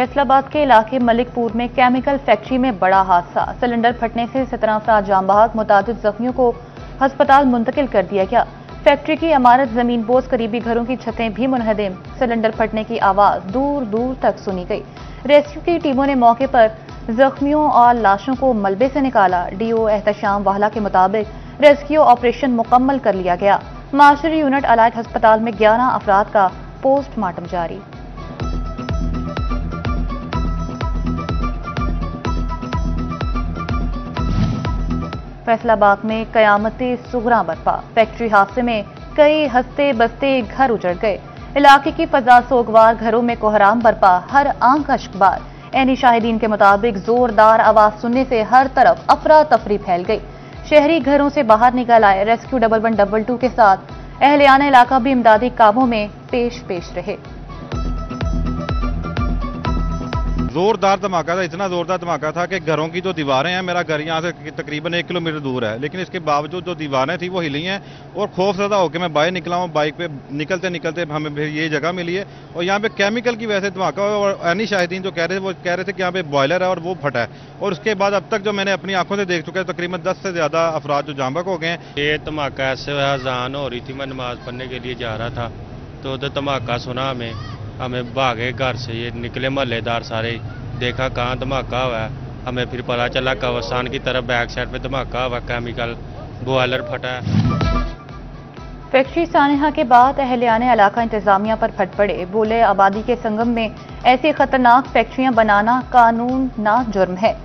फैसलाबाद के इलाके मलिकपुर में केमिकल फैक्ट्री में बड़ा हादसा। सिलेंडर फटने से 17 अफराद जान बहक, मुतादिद जख्मियों को अस्पताल मुंतकिल कर दिया गया। फैक्ट्री की इमारत जमीन बोझ, करीबी घरों की छतें भी मुनहदम। सिलेंडर फटने की आवाज दूर दूर तक सुनी गई। रेस्क्यू की टीमों ने मौके पर जख्मियों और लाशों को मलबे से निकाला। डीओ एहतशाम वाहला के मुताबिक रेस्क्यू ऑपरेशन मुकम्मल कर लिया गया। माशरी यूनिट अलाइड अस्पताल में 11 अफराद का पोस्टमार्टम जारी। फैसलाबाद में कयामती सुगरा बरपा। फैक्ट्री हादसे में कई हंसते बसते घर उजड़ गए। इलाके की फजा सोगवार घरों में कोहराम बरपा, हर आंख अश्कबार। ऐनी शाहिदीन के मुताबिक जोरदार आवाज सुनने से हर तरफ अफरा तफरी फैल गई। शहरी घरों से बाहर निकल आए। रेस्क्यू 1112 के साथ अहलियाना इलाका भी इमदादी कामों में पेश रहे। जोरदार धमाका था, इतना जोरदार धमाका था कि घरों की जो दीवारें हैं, मेरा घर यहाँ से तकरीबन 1 किलोमीटर दूर है, लेकिन इसके बावजूद जो दीवारें थी वो हिली हैं और खौफजदा होकर मैं बाहर निकला हूँ। बाइक पे निकलते निकलते हमें फिर ये जगह मिली है और यहाँ पे केमिकल की वजह से धमाका हुआ। और ऐनी शाहिदीन जो कह रहे थे कि यहाँ पे बॉयलर है और वो फटा है। और उसके बाद अब तक जो मैंने अपनी आंखों से देख चुका है, तकरीबन 10 से ज्यादा अफराद जो जांबक हो गए हैं। ये धमाका ऐसे हुआ, अजान हो रही थी, मैं नमाज पढ़ने के लिए जा रहा था तो उधर धमाका सुना। हमें भागे घर से, ये निकले मोहल्लेदार सारे, देखा कहाँ धमाका हुआ है। हमें फिर पता चला कब्रिस्तान की तरफ बैक साइड पे धमाका हुआ, केमिकल बॉयलर फटा है। फैक्ट्री सानिहा के बाद अहलियाने इलाका इंतजामिया पर फट पड़े। बोले, आबादी के संगम में ऐसी खतरनाक फैक्ट्रियां बनाना कानून ना जुर्म है।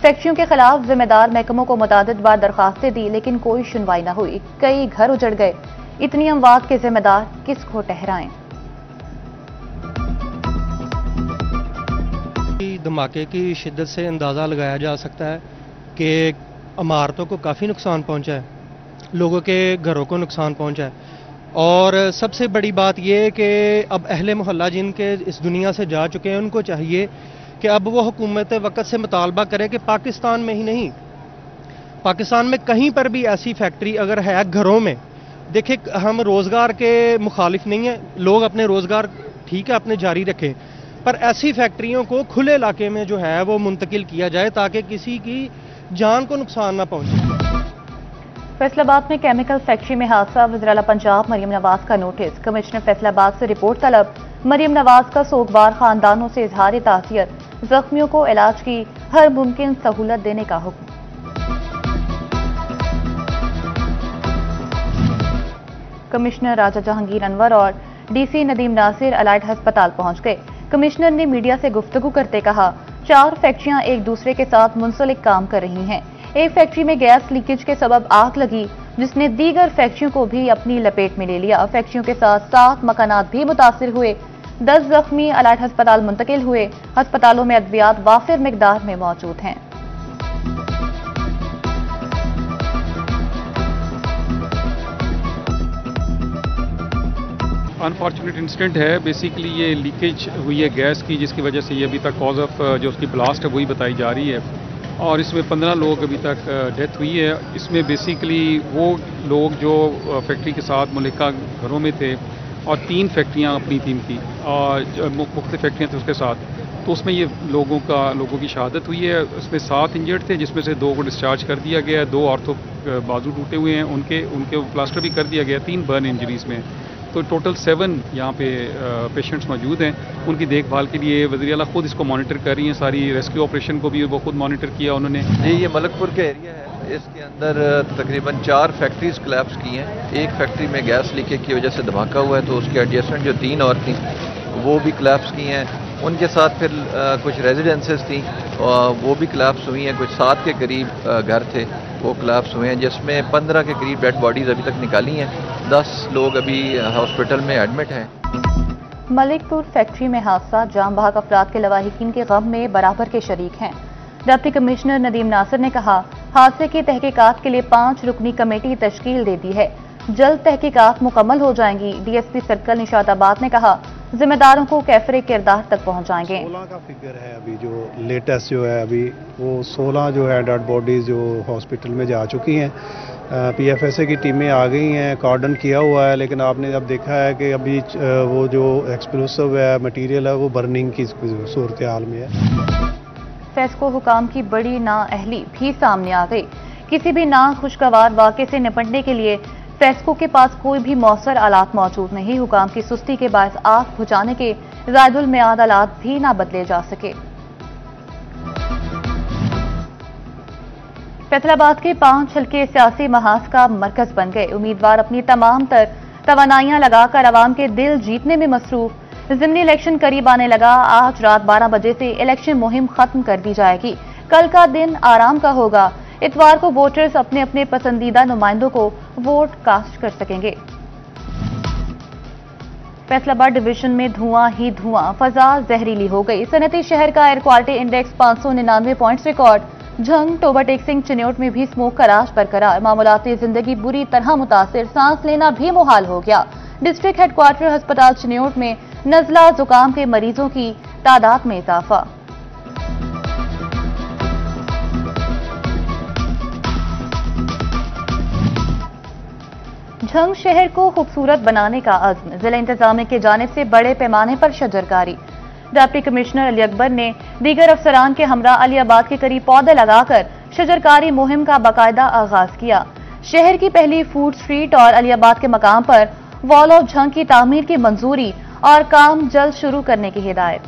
फैक्ट्रियों के खिलाफ जिम्मेदार महकमों को मुतादिद बार दरखास्तें दी, लेकिन कोई सुनवाई न हुई। कई घर उजड़ गए। इतनी अमवात के जिम्मेदार किसको ठहराएं? धमाके की शिद्दत से अंदाज़ा लगाया जा सकता है कि इमारतों को काफ़ी नुकसान पहुंचा है, लोगों के घरों को नुकसान पहुंचा है। और सबसे बड़ी बात यह कि अब अहले मोहल्ला जिनके इस दुनिया से जा चुके हैं, उनको चाहिए कि अब वो हुकूमत वक़्त से मुतालबा करे कि पाकिस्तान में ही नहीं, पाकिस्तान में कहीं पर भी ऐसी फैक्ट्री अगर है घरों में, देखिए हम रोज़गार के मुखालिफ नहीं हैं, लोग अपने रोज़गार ठीक है अपने जारी रखें, पर ऐसी फैक्ट्रियों को खुले इलाके में जो है वो मुंतकिल किया जाए ताकि किसी की जान को नुकसान ना पहुंचे। फैसलाबाद में केमिकल फैक्ट्री में हादसा। वज़ीर-ए-आला पंजाब मरियम नवाज का नोटिस। कमिश्नर फैसलाबाद से रिपोर्ट तलब। मरियम नवाज का सोगवार खानदानों से इजहार ताज़ियत। जख्मियों को इलाज की हर मुमकिन सहूलत देने का हुक्म। कमिश्नर राजा जहांगीर अनवर और डीसी नदीम नासिर अलाइड अस्पताल पहुंच गए। कमिश्नर ने मीडिया से गुफ्तगू करते कहा, 4 फैक्ट्रियां एक दूसरे के साथ मुंसलिक काम कर रही हैं। एक फैक्ट्री में गैस लीकेज के सबब आग लगी, जिसने दीगर फैक्ट्रियों को भी अपनी लपेट में ले लिया। फैक्ट्रियों के साथ 7 मकानात भी मुतासिर हुए। 10 जख्मी अलाइड अस्पताल मुंतकिल हुए। अस्पतालों में अद्वियात वाफिर मिकदार में मौजूद हैं। अनफॉर्चुनेट इंसिडेंट है। बेसिकली ये लीकेज हुई है गैस की, जिसकी वजह से ये अभी तक कॉज ऑफ जो उसकी ब्लास्ट है वही बताई जा रही है। और इसमें 15 लोग अभी तक डेथ हुई है। इसमें बेसिकली वो लोग जो फैक्ट्री के साथ मुल्का घरों में थे और 3 फैक्ट्रियाँ अपनी टीम की और मुख्तलिफ फैक्ट्रियाँ थी उसके साथ, तो उसमें ये लोगों की शहादत हुई है। उसमें 7 इंजर्ड थे, जिसमें से 2 को डिस्चार्ज कर दिया गया है। 2 ऑर्थो बाजू टूटे हुए हैं, उनके प्लास्टर भी कर दिया गया। 3 बर्न इंजरीज में, तो टोटल 7 यहाँ पे पेशेंट्स मौजूद हैं। उनकी देखभाल के लिए वज़ीर-ए-आला खुद इसको मॉनिटर कर रही हैं। सारी रेस्क्यू ऑपरेशन को भी वो खुद मॉनिटर किया उन्होंने। ये मलकपुर के एरिया है, इसके अंदर तकरीबन 4 फैक्ट्रीज कोलैप्स की हैं। एक फैक्ट्री में गैस लीकेज की वजह से धमाका हुआ है, तो उसके एडजेसेंट जो 3 और थी वो भी कोलैप्स की हैं। उनके साथ फिर कुछ रेजिडेंसेस थी, वो भी कोलैप्स हुई हैं। कुछ 7 के करीब घर थे, वो कोलैप्स हुए हैं, जिसमें 15 के करीब डेड बॉडीज अभी तक निकाली हैं। 10 लोग अभी हॉस्पिटल में एडमिट हैं। मलिकपुर फैक्ट्री में हादसा। जाम बहक अफराद के लवाहिकीन के गम में बराबर के शरीक हैं। डिप्टी कमिश्नर नदीम नासिर ने कहा, हादसे की तहकीकात के लिए 5 रुकनी कमेटी तश्कील दे दी है। जल्द तहकीकात मुकम्मल हो जाएंगी। डीएसपी सर्कल निशाताबाद ने कहा, जिम्मेदारों को कैफरे किरदार तक पहुंचाएंगे। 16 का फिगर है अभी जो लेटेस्ट जो है, अभी वो 16 जो है डेड बॉडीज जो हॉस्पिटल में जा चुकी हैं। PFSA की टीमें आ गई हैं, कॉर्डन किया हुआ है, लेकिन आपने अब देखा है कि अभी वो जो एक्सप्लोसिव है मटेरियल है वो बर्निंग की सूरत हाल में है। फेस्को हुकाम की बड़ी नाअहली भी सामने आ गई। किसी भी नाखुशगवार वाक़े से निपटने के लिए फेस्को के पास कोई भी मौसर आलात मौजूद नहीं। हुकाम की सुस्ती के बायस आग बुझाने के ज़ायदुल मियाद आलात भी ना बदले जा सके। फैसलाबाद के 5 हल्के सियासी महाज का मरकज बन गए। उम्मीदवार अपनी तमाम तर तवानाइयां लगाकर आवाम के दिल जीतने में मसरूफ। ज़िमनी इलेक्शन करीब आने लगा। आज रात 12 बजे से इलेक्शन मुहिम खत्म कर दी जाएगी। कल का दिन आराम का होगा। इतवार को वोटर्स अपने अपने पसंदीदा नुमाइंदों को वोट कास्ट कर सकेंगे। फैसलाबाद डिवीजन में धुआं ही धुआं, फजा जहरीली हो गई। सनती शहर का air quality index 599 points record. Jhang Toba Tek Singh Chiniot में भी स्मोक का राज बरकरार। मामूलाती जिंदगी बुरी तरह मुतासिर, सांस लेना भी मुहाल हो गया। डिस्ट्रिक्ट हेडक्वार्टर अस्पताल चिन्योट में नजला जुकाम के मरीजों की तादाद में इजाफा। झंग शहर को खूबसूरत बनाने का अज़्म। जिला इंतजामिया की जानिब से बड़े पैमाने पर शजरकारी। डिप्टी कमिश्नर अली अकबर ने दीगर अफसरान के हमरा अलीआबाद के करीब पौधे लगाकर शजरकारी मुहिम का बाकायदा आगाज किया। शहर की पहली फूड स्ट्रीट और अलीआबाद के मकाम पर वॉल ऑफ झंग की तामीर की मंजूरी और काम जल्द शुरू करने की हिदायत।